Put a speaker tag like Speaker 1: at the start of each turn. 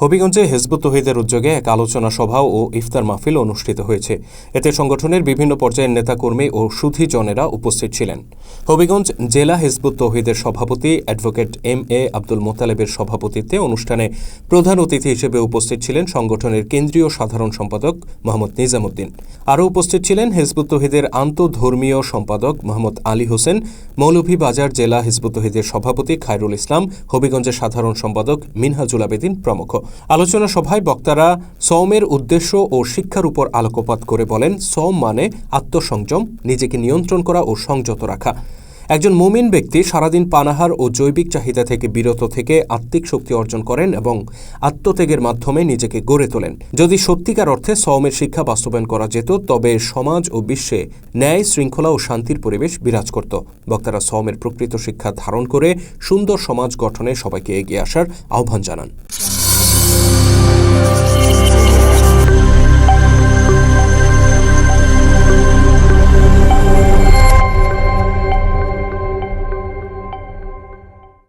Speaker 1: হবিগঞ্জে Hizb ut তৌহিদের উদ্যোগে এক আলোচনা সভা ও ইফতার মাহফিল অনুষ্ঠিত হয়েছে। এতে সংগঠনের বিভিন্ন পর্যায়ের নেতাকর্মী ও সুধীজনেরা উপস্থিত ছিলেন। হবিগঞ্জ জেলা হিজবুত তৌহিদের সভাপতি অ্যাডভোকেট এম.এ. আব্দুল মোতালেবের সভাপতিত্বে অনুষ্ঠানে প্রধান অতিথি হিসেবে উপস্থিত ছিলেন সংগঠনের কেন্দ্রীয় সাধারণ সম্পাদক মোহাম্মদ নিজামুদ্দিন। আরও উপস্থিত ছিলেন হিজবুত তৌহিদের আন্তঃধর্মীয় সম্পাদক মোহাম্মদ আলী হোসেন, মৌলভীবাজার জেলা হিজবুত তৌহিদের সভাপতি খায়রুল ইসলাম, হবিগঞ্জের সাধারণ সম্পাদক মিনহাজুল আবেদিন প্রমুখ। আলোচনা সভায় বক্তারা সওমের উদ্দেশ্য ও শিক্ষার উপর আলোকপাত করে বলেন, সওম মানে আত্মসংযম, নিজেকে নিয়ন্ত্রণ করা ও সংযত রাখা। একজন মুমিন ব্যক্তি সারাদিন পানাহার ও জৈবিক চাহিদা থেকে বিরত থেকে আত্মিক শক্তি অর্জন করেন এবং আত্মত্যাগের মাধ্যমে নিজেকে গড়ে তোলেন। যদি সত্যিকার অর্থে সওমের শিক্ষা বাস্তবায়ন করা যেত, তবে সমাজ ও বিশ্বে ন্যায়, শৃঙ্খলা ও শান্তির পরিবেশ বিরাজ করত। বক্তারা সওমের প্রকৃত শিক্ষা ধারণ করে সুন্দর সমাজ গঠনে সবাইকে এগিয়ে আসার আহ্বান জানান।